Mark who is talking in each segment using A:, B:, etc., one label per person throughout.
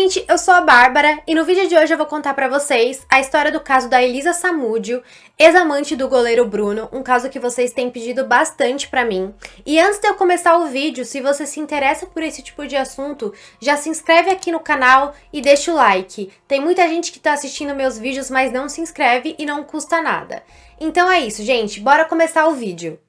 A: gente, eu sou a Bárbara e no vídeo de hoje eu vou contar pra vocês a história do caso da Elisa Samúdio, ex-amante do goleiro Bruno, um caso que vocês têm pedido bastante pra mim. E antes de eu começar o vídeo, se você se interessa por esse tipo de assunto, já se inscreve aqui no canal e deixa o like. Tem muita gente que tá assistindo meus vídeos, mas não se inscreve e não custa nada. Então é isso, gente, bora começar o vídeo.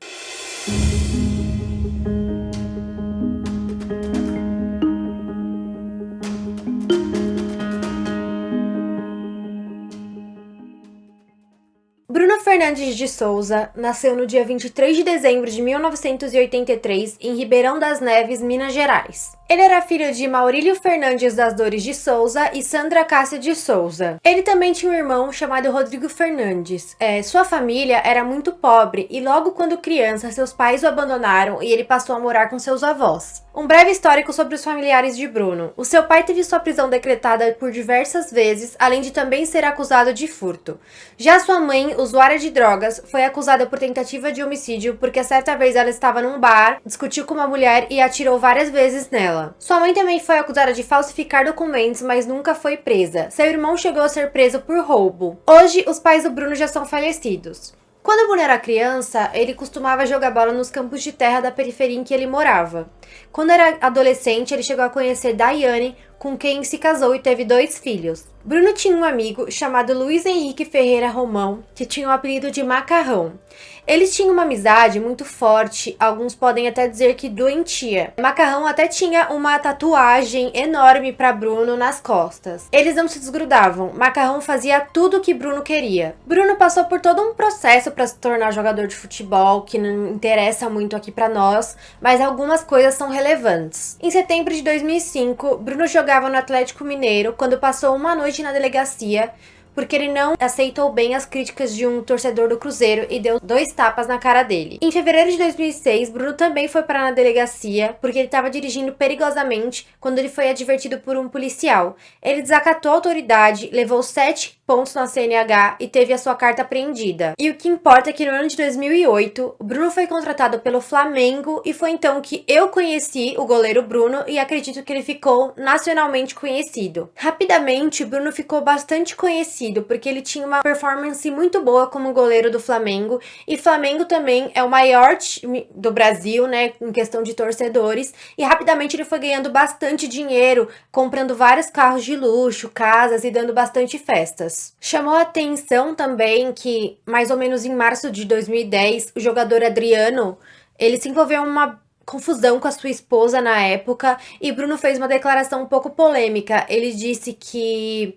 A: Bruno Fernandes de Souza nasceu no dia 23 de dezembro de 1983 em Ribeirão das Neves, Minas Gerais. Ele era filho de Maurílio Fernandes das Dores de Souza e Sandra Cássia de Souza. Ele também tinha um irmão chamado Rodrigo Fernandes. Sua família era muito pobre e logo quando criança seus pais o abandonaram e ele passou a morar com seus avós. Um breve histórico sobre os familiares de Bruno. O seu pai teve sua prisão decretada por diversas vezes, além de também ser acusado de furto. Já sua mãe, usuária de drogas, foi acusada por tentativa de homicídio porque certa vez ela estava num bar, discutiu com uma mulher e atirou várias vezes nela. Sua mãe também foi acusada de falsificar documentos, mas nunca foi presa. Seu irmão chegou a ser preso por roubo. Hoje, os pais do Bruno já são falecidos. Quando Bruno era criança, ele costumava jogar bola nos campos de terra da periferia em que ele morava. Quando era adolescente, ele chegou a conhecer Daiane, com quem se casou e teve 2 filhos. Bruno tinha um amigo chamado Luiz Henrique Ferreira Romão, que tinha o apelido de Macarrão. Eles tinham uma amizade muito forte, alguns podem até dizer que doentia. Macarrão até tinha uma tatuagem enorme para Bruno nas costas. Eles não se desgrudavam, Macarrão fazia tudo o que Bruno queria. Bruno passou por todo um processo para se tornar jogador de futebol, que não interessa muito aqui para nós, mas algumas coisas são relevantes. Em setembro de 2005, Bruno jogava no Atlético Mineiro quando passou uma noite na delegacia, porque ele não aceitou bem as críticas de um torcedor do Cruzeiro e deu 2 tapas na cara dele. Em fevereiro de 2006, Bruno também foi parar na delegacia porque ele estava dirigindo perigosamente quando ele foi advertido por um policial. Ele desacatou a autoridade, levou 7 pontos na CNH e teve a sua carta apreendida. E o que importa é que no ano de 2008, Bruno foi contratado pelo Flamengo e foi então que eu conheci o goleiro Bruno e acredito que ele ficou nacionalmente conhecido. Rapidamente, Bruno ficou bastante conhecido porque ele tinha uma performance muito boa como goleiro do Flamengo, e Flamengo também é o maior time do Brasil, né, em questão de torcedores, e rapidamente ele foi ganhando bastante dinheiro, comprando vários carros de luxo, casas e dando bastante festas. Chamou a atenção também que, mais ou menos em março de 2010, o jogador Adriano, ele se envolveu em uma confusão com a sua esposa na época, e Bruno fez uma declaração um pouco polêmica. Ele disse que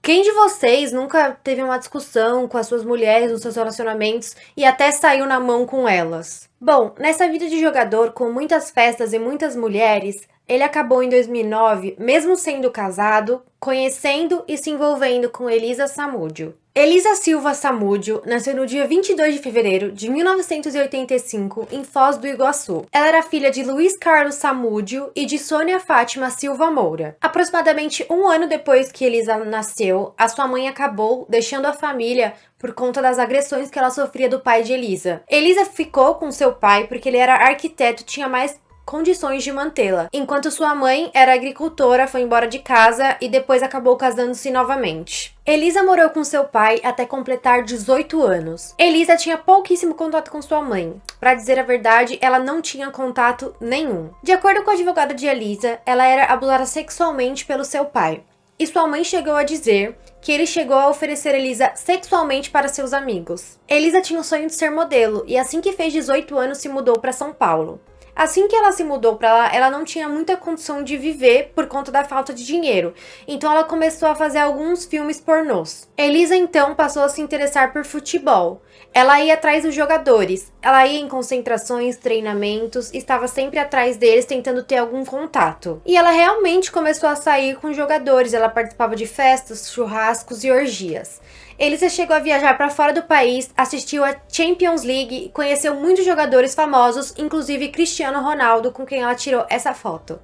A: quem de vocês nunca teve uma discussão com as suas mulheres nos seus relacionamentos e até saiu na mão com elas? Bom, nessa vida de jogador com muitas festas e muitas mulheres, ele acabou em 2009, mesmo sendo casado, conhecendo e se envolvendo com Elisa Samúdio. Elisa Silva Samúdio nasceu no dia 22 de fevereiro de 1985 em Foz do Iguaçu. Ela era filha de Luiz Carlos Samúdio e de Sônia Fátima Silva Moura. Aproximadamente um ano depois que Elisa nasceu, a sua mãe acabou deixando a família por conta das agressões que ela sofria do pai de Elisa. Elisa ficou com seu pai porque ele era arquiteto e tinha mais condições de mantê-la, enquanto sua mãe era agricultora, foi embora de casa e depois acabou casando-se novamente. Elisa morou com seu pai até completar 18 anos. Elisa tinha pouquíssimo contato com sua mãe. Para dizer a verdade, ela não tinha contato nenhum. De acordo com a advogada de Elisa, ela era abusada sexualmente pelo seu pai. E sua mãe chegou a dizer que ele chegou a oferecer Elisa sexualmente para seus amigos. Elisa tinha o sonho de ser modelo e assim que fez 18 anos se mudou para São Paulo. Assim que ela se mudou para lá, ela não tinha muita condição de viver por conta da falta de dinheiro, então ela começou a fazer alguns filmes pornôs. Elisa então passou a se interessar por futebol. Ela ia atrás dos jogadores, ela ia em concentrações, treinamentos, estava sempre atrás deles tentando ter algum contato. E ela realmente começou a sair com jogadores, ela participava de festas, churrascos e orgias. Elisa chegou a viajar para fora do país, assistiu a Champions League e conheceu muitos jogadores famosos, inclusive Cristiano Ronaldo, com quem ela tirou essa foto.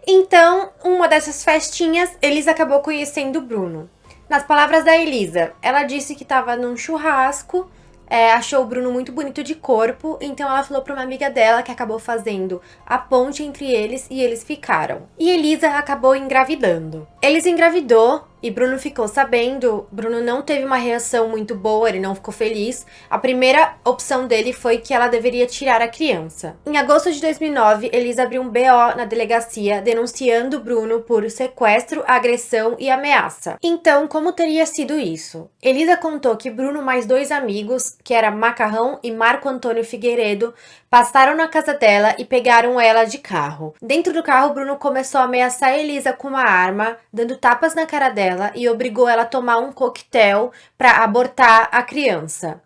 A: Então, uma dessas festinhas, Elisa acabou conhecendo Bruno. Nas palavras da Elisa, ela disse que estava num churrasco, achou o Bruno muito bonito de corpo, então ela falou pra uma amiga dela que acabou fazendo a ponte entre eles e eles ficaram. E Elisa acabou engravidando. Elisa engravidou e Bruno ficou sabendo. Bruno não teve uma reação muito boa, ele não ficou feliz. A primeira opção dele foi que ela deveria tirar a criança. Em agosto de 2009, Elisa abriu um BO na delegacia denunciando Bruno por sequestro, agressão e ameaça. Então, como teria sido isso? Elisa contou que Bruno mais 2 amigos, que era Macarrão e Marco Antônio Figueiredo, passaram na casa dela e pegaram ela de carro. Dentro do carro, Bruno começou a ameaçar Elisa com uma arma, dando tapas na cara dela e obrigou ela a tomar um coquetel para abortar a criança.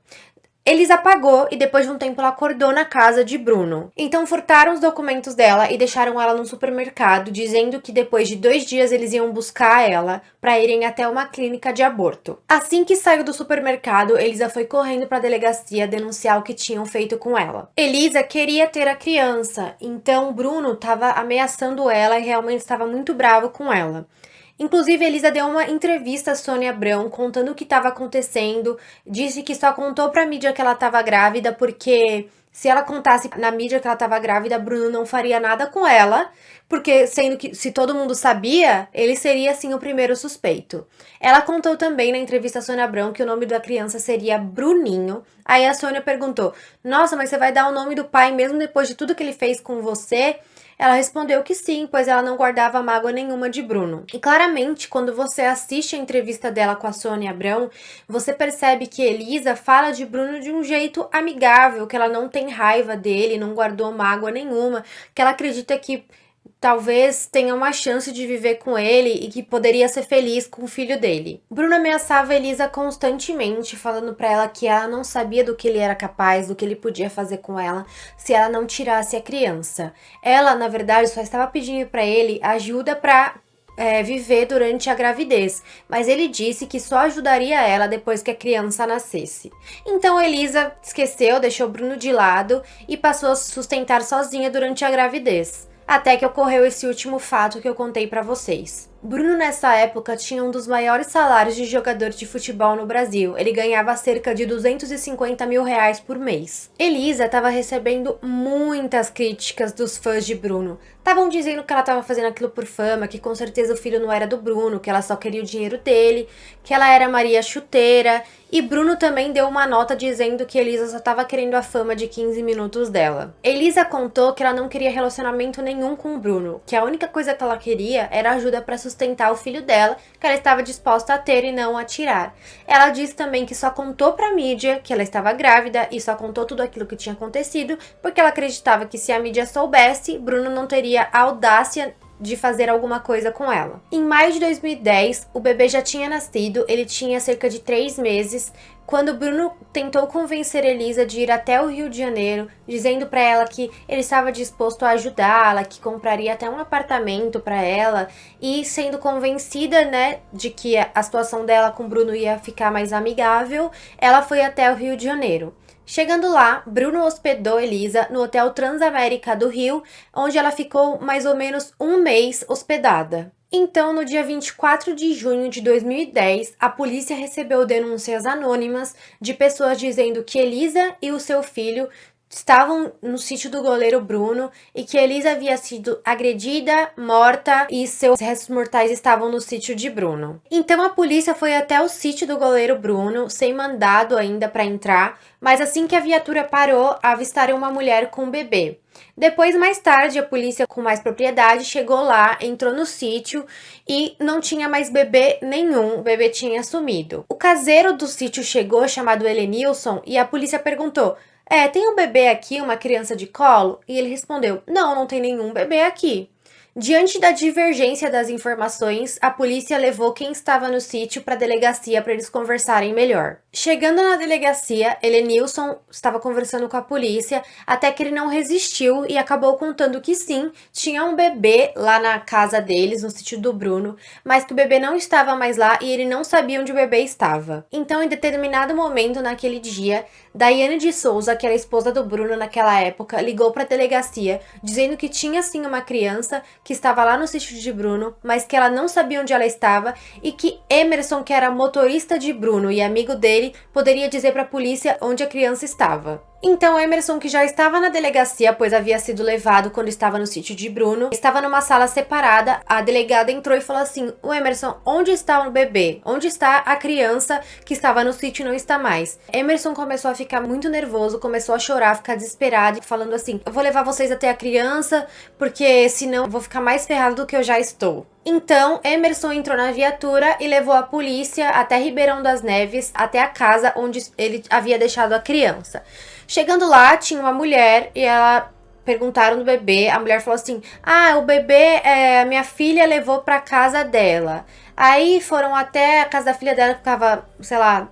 A: Elisa pagou e depois de um tempo ela acordou na casa de Bruno. Então furtaram os documentos dela e deixaram ela no supermercado, dizendo que depois de 2 dias eles iam buscar ela para irem até uma clínica de aborto. Assim que saiu do supermercado, Elisa foi correndo para a delegacia denunciar o que tinham feito com ela. Elisa queria ter a criança, então Bruno estava ameaçando ela e realmente estava muito bravo com ela. Inclusive, Elisa deu uma entrevista a Sônia Abrão contando o que estava acontecendo, disse que só contou pra mídia que ela estava grávida porque se ela contasse na mídia que ela estava grávida, Bruno não faria nada com ela, porque sendo que se todo mundo sabia, ele seria assim o primeiro suspeito. Ela contou também na entrevista a Sônia Abrão que o nome da criança seria Bruninho. Aí a Sônia perguntou: "Nossa, mas você vai dar o nome do pai mesmo depois de tudo que ele fez com você?" Ela respondeu que sim, pois ela não guardava mágoa nenhuma de Bruno. E claramente, quando você assiste a entrevista dela com a Sônia Abrão, você percebe que Elisa fala de Bruno de um jeito amigável, que ela não tem raiva dele, não guardou mágoa nenhuma, que ela acredita que talvez tenha uma chance de viver com ele e que poderia ser feliz com o filho dele. Bruno ameaçava Elisa constantemente, falando pra ela que ela não sabia do que ele era capaz, do que ele podia fazer com ela, se ela não tirasse a criança. Ela, na verdade, só estava pedindo pra ele ajuda pra viver durante a gravidez, mas ele disse que só ajudaria ela depois que a criança nascesse. Então Elisa esqueceu, deixou Bruno de lado e passou a se sustentar sozinha durante a gravidez. Até que ocorreu esse último fato que eu contei pra vocês. Bruno, nessa época, tinha um dos maiores salários de jogador de futebol no Brasil. Ele ganhava cerca de 250 mil reais por mês. Elisa estava recebendo muitas críticas dos fãs de Bruno. Estavam dizendo que ela estava fazendo aquilo por fama, que com certeza o filho não era do Bruno, que ela só queria o dinheiro dele, que ela era Maria Chuteira. E Bruno também deu uma nota dizendo que Elisa só estava querendo a fama de 15 minutos dela. Elisa contou que ela não queria relacionamento nenhum com o Bruno, que a única coisa que ela queria era ajuda para sustentar o filho dela, que ela estava disposta a ter e não a tirar. Ela disse também que só contou pra mídia que ela estava grávida e só contou tudo aquilo que tinha acontecido porque ela acreditava que se a mídia soubesse, Bruno não teria a audácia de fazer alguma coisa com ela. Em maio de 2010, o bebê já tinha nascido, ele tinha cerca de 3 meses, quando Bruno tentou convencer Elisa de ir até o Rio de Janeiro, dizendo para ela que ele estava disposto a ajudá-la, que compraria até um apartamento para ela, e sendo convencida, de que a situação dela com Bruno ia ficar mais amigável, ela foi até o Rio de Janeiro. Chegando lá, Bruno hospedou Elisa no Hotel Transamérica do Rio, onde ela ficou mais ou menos um mês hospedada. Então, no dia 24 de junho de 2010, a polícia recebeu denúncias anônimas de pessoas dizendo que Elisa e o seu filho estavam no sítio do goleiro Bruno e que Elisa havia sido agredida, morta e seus restos mortais estavam no sítio de Bruno. Então a polícia foi até o sítio do goleiro Bruno, sem mandado ainda para entrar, mas assim que a viatura parou, avistaram uma mulher com um bebê. Depois, mais tarde, a polícia com mais propriedade chegou lá, entrou no sítio e não tinha mais bebê nenhum, o bebê tinha sumido. O caseiro do sítio chegou, chamado Elenilson, e a polícia perguntou: tem um bebê aqui, uma criança de colo? E ele respondeu: não tem nenhum bebê aqui. Diante da divergência das informações, a polícia levou quem estava no sítio para a delegacia para eles conversarem melhor. Chegando na delegacia, Elenilson estava conversando com a polícia até que ele não resistiu e acabou contando que sim, tinha um bebê lá na casa deles, no sítio do Bruno, mas que o bebê não estava mais lá e ele não sabia onde o bebê estava. Então, em determinado momento naquele dia, Daiane de Souza, que era a esposa do Bruno naquela época, ligou para a delegacia dizendo que tinha sim uma criança que estava lá no sítio de Bruno, mas que ela não sabia onde ela estava e que Emerson, que era motorista de Bruno e amigo dele, poderia dizer para a polícia onde a criança estava. Então Emerson, que já estava na delegacia, pois havia sido levado quando estava no sítio de Bruno, estava numa sala separada. A delegada entrou e falou assim: "O Emerson, onde está o bebê? Onde está a criança que estava no sítio e não está mais?" Emerson começou a ficar muito nervoso, começou a chorar, a ficar desesperado, falando assim: "Eu vou levar vocês até a criança, porque senão eu vou ficar mais ferrado do que eu já estou." Então, Emerson entrou na viatura e levou a polícia até Ribeirão das Neves, até a casa onde ele havia deixado a criança. Chegando lá, tinha uma mulher e ela perguntaram do bebê. A mulher falou assim: "Ah, o bebê, a minha filha levou pra casa dela." Aí foram até a casa da filha dela, que ficava, sei lá,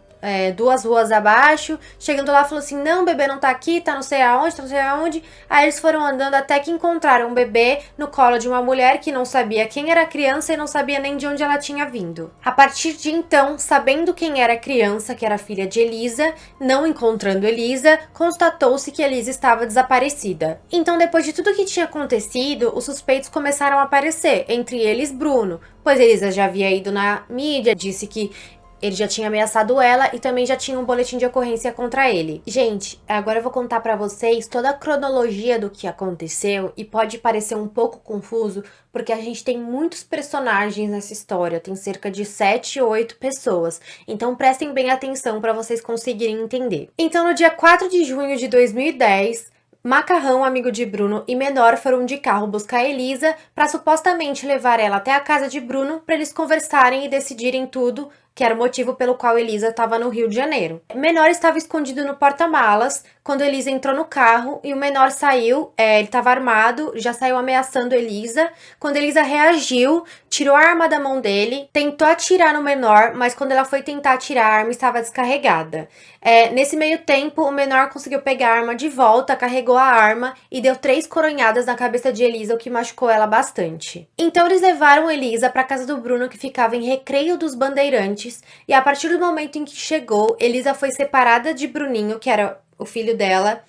A: 2 ruas abaixo. Chegando lá, falou assim: "Não, o bebê não tá aqui, tá não sei aonde, tá não sei aonde." Aí eles foram andando até que encontraram um bebê no colo de uma mulher que não sabia quem era a criança e não sabia nem de onde ela tinha vindo. A partir de então, sabendo quem era a criança, que era filha de Elisa, não encontrando Elisa, constatou-se que Elisa estava desaparecida. Então, depois de tudo que tinha acontecido, os suspeitos começaram a aparecer, entre eles Bruno, pois Elisa já havia ido na mídia, disse que ele já tinha ameaçado ela e também já tinha um boletim de ocorrência contra ele. Gente, agora eu vou contar pra vocês toda a cronologia do que aconteceu e pode parecer um pouco confuso, porque a gente tem muitos personagens nessa história, tem cerca de 7 ou 8 pessoas. Então prestem bem atenção pra vocês conseguirem entender. Então, no dia 4 de junho de 2010, Macarrão, amigo de Bruno, e Menor foram de carro buscar Elisa para supostamente levar ela até a casa de Bruno para eles conversarem e decidirem tudo, que era o motivo pelo qual Elisa estava no Rio de Janeiro. Menor estava escondido no porta-malas quando Elisa entrou no carro e o Menor saiu, ele estava armado, já saiu ameaçando Elisa. Quando Elisa reagiu, tirou a arma da mão dele, tentou atirar no Menor, mas quando ela foi tentar atirar, a arma estava descarregada. Nesse meio tempo, o Menor conseguiu pegar a arma de volta, carregou a arma e deu 3 coronhadas na cabeça de Elisa, o que machucou ela bastante. Então eles levaram Elisa para casa do Bruno, que ficava em Recreio dos Bandeirantes, e a partir do momento em que chegou, Elisa foi separada de Bruninho, que era o filho dela.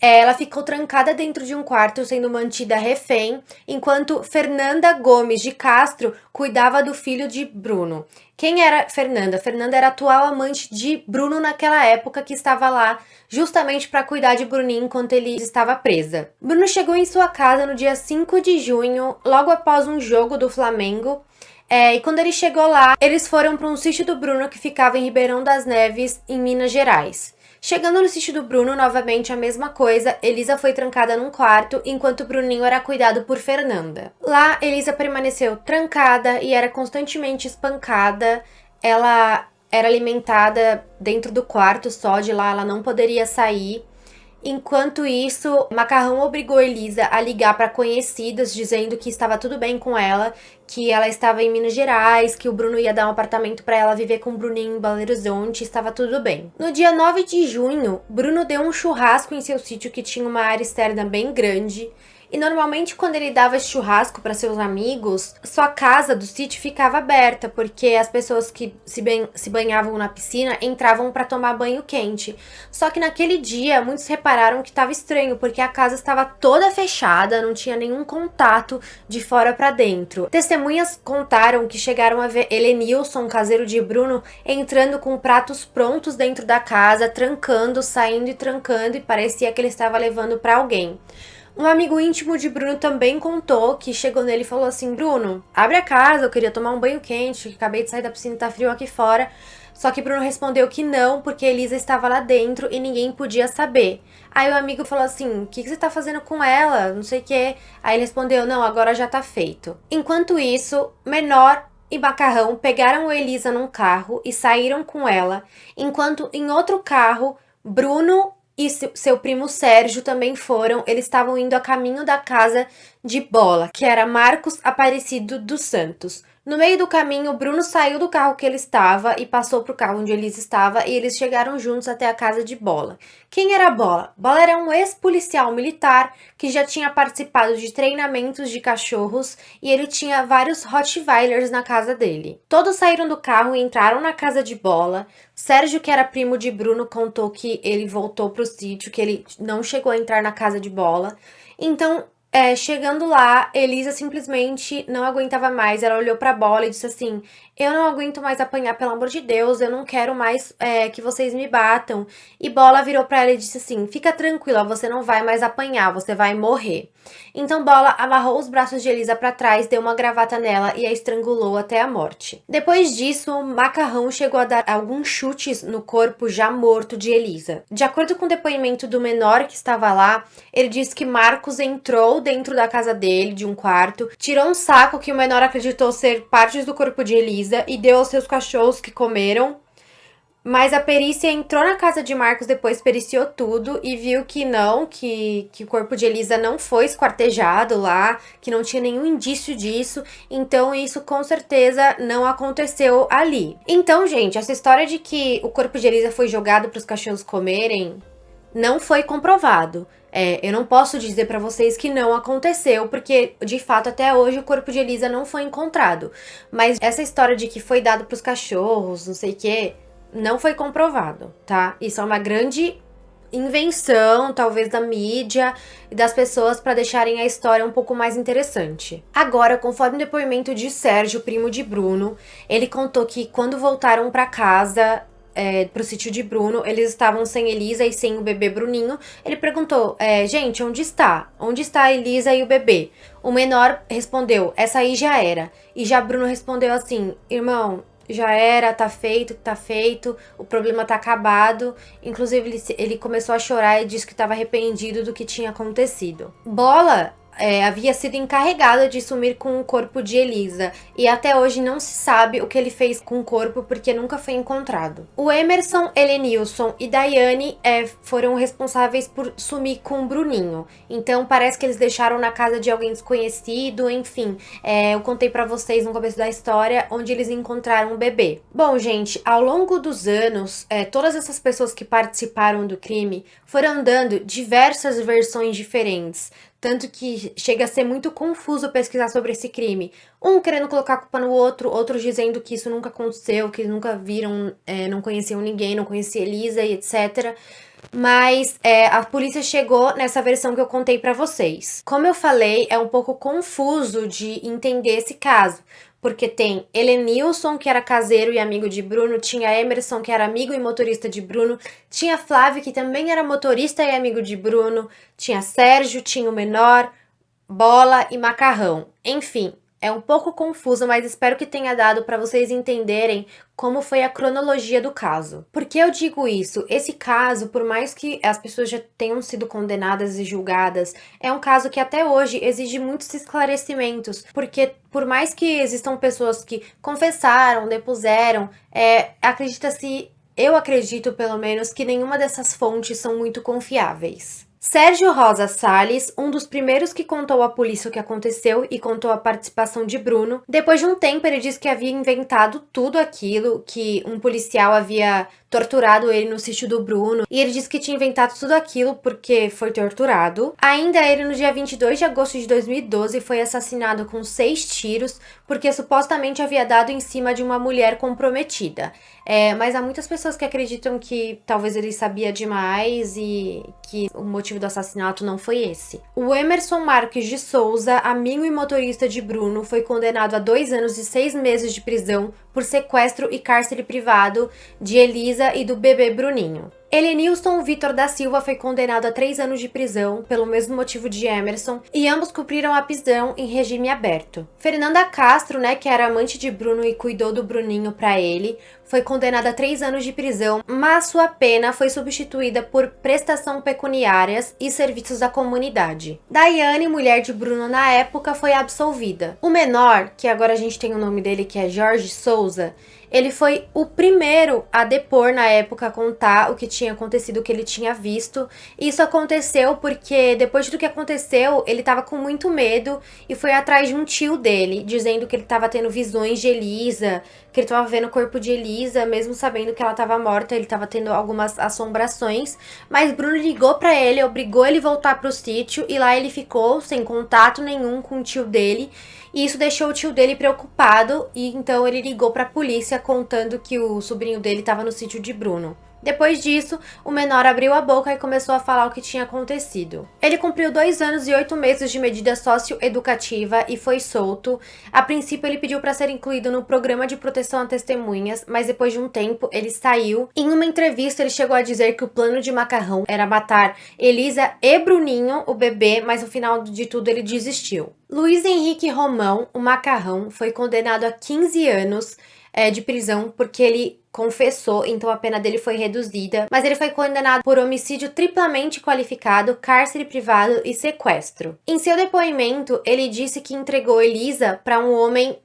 A: Ela ficou trancada dentro de um quarto, sendo mantida refém, enquanto Fernanda Gomes de Castro cuidava do filho de Bruno. Quem era Fernanda? Fernanda era a atual amante de Bruno naquela época, que estava lá justamente para cuidar de Bruninho enquanto ele estava presa. Bruno chegou em sua casa no dia 5 de junho, logo após um jogo do Flamengo. E quando ele chegou lá, eles foram para um sítio do Bruno que ficava em Ribeirão das Neves, em Minas Gerais. Chegando no sítio do Bruno, novamente a mesma coisa, Elisa foi trancada num quarto, enquanto Bruninho era cuidado por Fernanda. Lá, Elisa permaneceu trancada e era constantemente espancada. Ela era alimentada dentro do quarto só, de lá ela não poderia sair. Enquanto isso, Macarrão obrigou Elisa a ligar para conhecidas, dizendo que estava tudo bem com ela, que ela estava em Minas Gerais, que o Bruno ia dar um apartamento para ela viver com o Bruninho em Belo Horizonte, estava tudo bem. No dia 9 de junho, Bruno deu um churrasco em seu sítio que tinha uma área externa bem grande. E normalmente quando ele dava esse churrasco para seus amigos, sua casa do sítio ficava aberta, porque as pessoas que se banhavam na piscina entravam para tomar banho quente. Só que naquele dia, muitos repararam que estava estranho, porque a casa estava toda fechada, não tinha nenhum contato de fora para dentro. Testemunhas contaram que chegaram a ver Helenilson, caseiro de Bruno, entrando com pratos prontos dentro da casa, trancando, saindo e trancando, e parecia que ele estava levando para alguém. Um amigo íntimo de Bruno também contou que chegou nele e falou assim: "Bruno, abre a casa, eu queria tomar um banho quente, acabei de sair da piscina e tá frio aqui fora." Só que Bruno respondeu que não, porque Elisa estava lá dentro e ninguém podia saber. Aí o amigo falou assim: "O que você tá fazendo com ela? Não sei o quê." Aí ele respondeu: "Não, agora já tá feito." Enquanto isso, Menor e Macarrão pegaram Elisa num carro e saíram com ela, enquanto em outro carro, Bruno e seu primo Sérgio também foram. Eles estavam indo a caminho da casa de Bola, que era Marcos Aparecido dos Santos. No meio do caminho, Bruno saiu do carro que ele estava e passou para o carro onde Elisa estava e eles chegaram juntos até a casa de Bola. Quem era Bola? Bola era um ex-policial militar que já tinha participado de treinamentos de cachorros e ele tinha vários Rottweilers na casa dele. Todos saíram do carro e entraram na casa de Bola. Sérgio, que era primo de Bruno, contou que ele voltou para o sítio, que ele não chegou a entrar na casa de Bola. Então, chegando lá, Elisa simplesmente não aguentava mais. Ela olhou pra Bola e disse assim: eu não aguento mais apanhar, pelo amor de Deus, eu não quero mais que vocês me batam. E Bola virou pra ela e disse assim: fica tranquila, você não vai mais apanhar, você vai morrer. Então Bola amarrou os braços de Elisa pra trás, deu uma gravata nela e a estrangulou até a morte. Depois disso, Macarrão chegou a dar alguns chutes no corpo já morto de Elisa. De acordo com o depoimento do menor que estava lá, ele disse que Marcos entrou dentro da casa dele, de um quarto, tirou um saco que o menor acreditou ser partes do corpo de Elisa e deu aos seus cachorros que comeram. Mas a perícia entrou na casa de Marcos depois, periciou tudo e viu que não, que o corpo de Elisa não foi esquartejado lá, que não tinha nenhum indício disso, então isso com certeza não aconteceu ali. Então, gente, essa história de que o corpo de Elisa foi jogado para os cachorros comerem não foi comprovado. Eu não posso dizer pra vocês que não aconteceu, porque de fato até hoje o corpo de Elisa não foi encontrado. Mas essa história de que foi dado pros cachorros, não sei o que, não foi comprovado, tá? Isso é uma grande invenção, talvez da mídia e das pessoas para deixarem a história um pouco mais interessante. Agora, conforme o depoimento de Sérgio, primo de Bruno, ele contou que quando voltaram para casa, pro sítio de Bruno, eles estavam sem Elisa e sem o bebê Bruninho. Ele perguntou, gente, onde está? Onde está a Elisa e o bebê? O menor respondeu, essa aí já era. E já Bruno respondeu assim, irmão, já era, tá feito, o problema tá acabado. Inclusive, ele começou a chorar e disse que estava arrependido do que tinha acontecido. Bola havia sido encarregada de sumir com o corpo de Elisa e até hoje não se sabe o que ele fez com o corpo porque nunca foi encontrado. O Emerson, Helenilson e Daiane foram responsáveis por sumir com o Bruninho, então parece que eles deixaram na casa de alguém desconhecido, enfim, eu contei pra vocês no começo da história onde eles encontraram o bebê. Bom, gente, ao longo dos anos, todas essas pessoas que participaram do crime foram dando diversas versões diferentes. Tanto que chega a ser muito confuso pesquisar sobre esse crime. Um querendo colocar a culpa no outro, outros dizendo que isso nunca aconteceu, que nunca viram, não conheciam ninguém, não conhecia Elisa e etc. Mas a polícia chegou nessa versão que eu contei pra vocês. Como eu falei, é um pouco confuso de entender esse caso. Porque tem Helenilson, que era caseiro e amigo de Bruno, tinha Emerson, que era amigo e motorista de Bruno, tinha Flávio, que também era motorista e amigo de Bruno, tinha Sérgio, tinha o menor, Bola e Macarrão. Enfim, é um pouco confuso, mas espero que tenha dado para vocês entenderem como foi a cronologia do caso. Por que eu digo isso? Esse caso, por mais que as pessoas já tenham sido condenadas e julgadas, é um caso que até hoje exige muitos esclarecimentos, porque por mais que existam pessoas que confessaram, depuseram, eu acredito pelo menos que nenhuma dessas fontes são muito confiáveis. Sérgio Rosa Salles, um dos primeiros que contou à polícia o que aconteceu e contou a participação de Bruno. Depois de um tempo, ele disse que havia inventado tudo aquilo, que um policial havia torturado ele no sítio do Bruno. E ele disse que tinha inventado tudo aquilo porque foi torturado. Ainda ele, no dia 22 de agosto de 2012, foi assassinado com 6 tiros porque supostamente havia dado em cima de uma mulher comprometida. Mas há muitas pessoas que acreditam que talvez ele sabia demais e que o motivo do assassinato não foi esse. O Emerson Marques de Souza, amigo e motorista de Bruno, foi condenado a 2 anos e 6 meses de prisão por sequestro e cárcere privado de Elisa e do bebê Bruninho. Helenilson Vitor da Silva foi condenado a 3 anos de prisão pelo mesmo motivo de Emerson e ambos cumpriram a prisão em regime aberto. Fernanda Castro, que era amante de Bruno e cuidou do Bruninho para ele, foi condenada a 3 anos de prisão, mas sua pena foi substituída por prestação pecuniárias e serviços à comunidade. Daiane, mulher de Bruno na época, foi absolvida. O menor, que agora a gente tem o nome dele, que é Jorge Souza, ele foi o primeiro a depor na época, contar o que tinha acontecido o que ele tinha visto. Isso aconteceu porque depois do que aconteceu, ele tava com muito medo e foi atrás de um tio dele, dizendo que ele tava tendo visões de Elisa, que ele tava vendo o corpo de Elisa, mesmo sabendo que ela tava morta, ele tava tendo algumas assombrações. Mas Bruno ligou pra ele, obrigou ele a voltar pro sítio e lá ele ficou sem contato nenhum com o tio dele. E isso deixou o tio dele preocupado e então ele ligou pra polícia contando que o sobrinho dele estava no sítio de Bruno. Depois disso, o menor abriu a boca e começou a falar o que tinha acontecido. Ele cumpriu 2 anos e 8 meses de medida socioeducativa e foi solto. A princípio, ele pediu para ser incluído no programa de proteção a testemunhas, mas depois de um tempo, ele saiu. Em uma entrevista, ele chegou a dizer que o plano de Macarrão era matar Elisa e Bruninho, o bebê, mas no final de tudo ele desistiu. Luiz Henrique Romão, o Macarrão, foi condenado a 15 anos de prisão porque ele confessou, então a pena dele foi reduzida, mas ele foi condenado por homicídio triplamente qualificado, cárcere privado e sequestro. Em seu depoimento, ele disse que entregou Elisa para um homem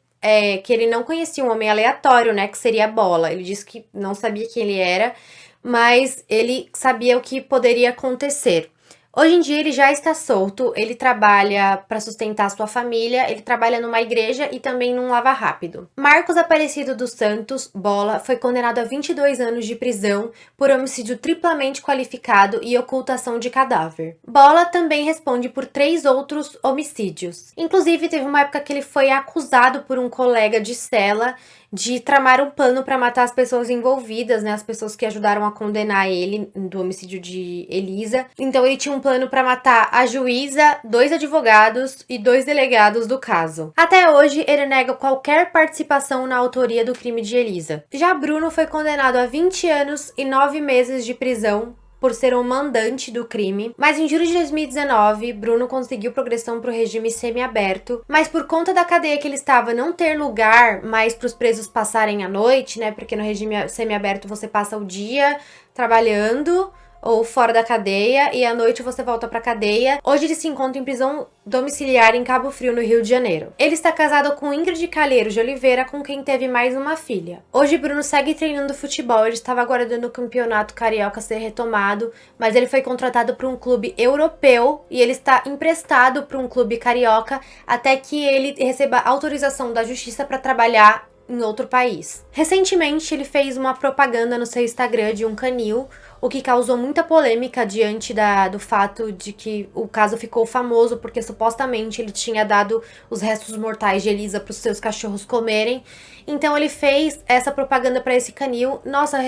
A: que ele não conhecia, um homem aleatório, né, que seria Bola. Ele disse que não sabia quem ele era, mas ele sabia o que poderia acontecer. Hoje em dia ele já está solto, ele trabalha para sustentar sua família, ele trabalha numa igreja e também num lava-rápido. Marcos Aparecido dos Santos, Bola, foi condenado a 22 anos de prisão por homicídio triplamente qualificado e ocultação de cadáver. Bola também responde por 3 outros homicídios. Inclusive, teve uma época que ele foi acusado por um colega de cela de tramar um plano para matar as pessoas envolvidas, né, as pessoas que ajudaram a condenar ele do homicídio de Elisa. Então ele tinha um plano para matar a juíza, 2 advogados e 2 delegados do caso. Até hoje, ele nega qualquer participação na autoria do crime de Elisa. Já Bruno foi condenado a 20 anos e 9 meses de prisão por ser o mandante do crime, mas em julho de 2019, Bruno conseguiu progressão para o regime semiaberto, mas por conta da cadeia que ele estava não ter lugar mais para os presos passarem a noite, né, porque no regime semiaberto você passa o dia trabalhando ou fora da cadeia, e à noite você volta pra cadeia. Hoje ele se encontra em prisão domiciliar em Cabo Frio, no Rio de Janeiro. Ele está casado com Ingrid Calheiros de Oliveira, com quem teve mais uma filha. Hoje Bruno segue treinando futebol, ele estava aguardando o campeonato carioca ser retomado, mas ele foi contratado para um clube europeu e ele está emprestado para um clube carioca até que ele receba autorização da justiça para trabalhar em outro país. Recentemente, ele fez uma propaganda no seu Instagram de um canil, o que causou muita polêmica diante do fato de que o caso ficou famoso porque supostamente ele tinha dado os restos mortais de Elisa para os seus cachorros comerem. Então ele fez essa propaganda para esse canil. Nossa,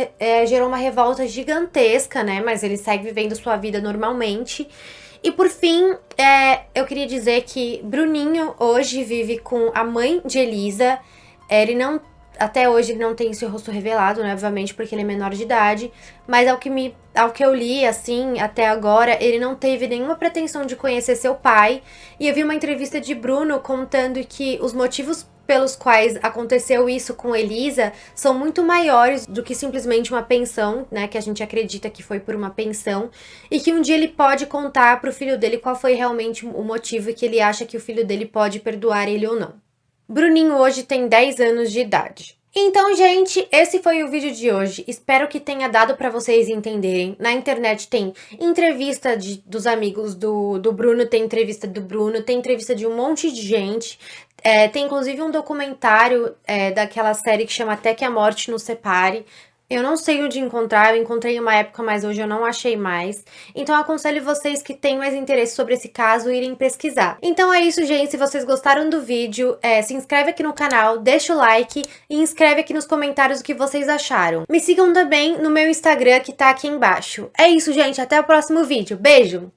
A: gerou uma revolta gigantesca, né? Mas ele segue vivendo sua vida normalmente. E por fim, eu queria dizer que Bruninho hoje vive com a mãe de Elisa. Até hoje ele não tem seu rosto revelado, né, obviamente, porque ele é menor de idade, mas ao que eu li, assim, até agora, ele não teve nenhuma pretensão de conhecer seu pai, e eu vi uma entrevista de Bruno contando que os motivos pelos quais aconteceu isso com Elisa são muito maiores do que simplesmente uma pensão, né, que a gente acredita que foi por uma pensão, e que um dia ele pode contar pro filho dele qual foi realmente o motivo e que ele acha que o filho dele pode perdoar ele ou não. Bruninho hoje tem 10 anos de idade. Então, gente, esse foi o vídeo de hoje. Espero que tenha dado pra vocês entenderem. Na internet tem entrevista dos amigos do Bruno, tem entrevista do Bruno, tem entrevista de um monte de gente. Tem inclusive um documentário daquela série que chama Até que a Morte Nos Separe. Eu não sei onde encontrar, eu encontrei em uma época, mas hoje eu não achei mais. Então eu aconselho vocês que têm mais interesse sobre esse caso irem pesquisar. Então é isso, gente. Se vocês gostaram do vídeo, se inscreve aqui no canal, deixa o like e inscreve aqui nos comentários o que vocês acharam. Me sigam também no meu Instagram que tá aqui embaixo. É isso, gente. Até o próximo vídeo. Beijo!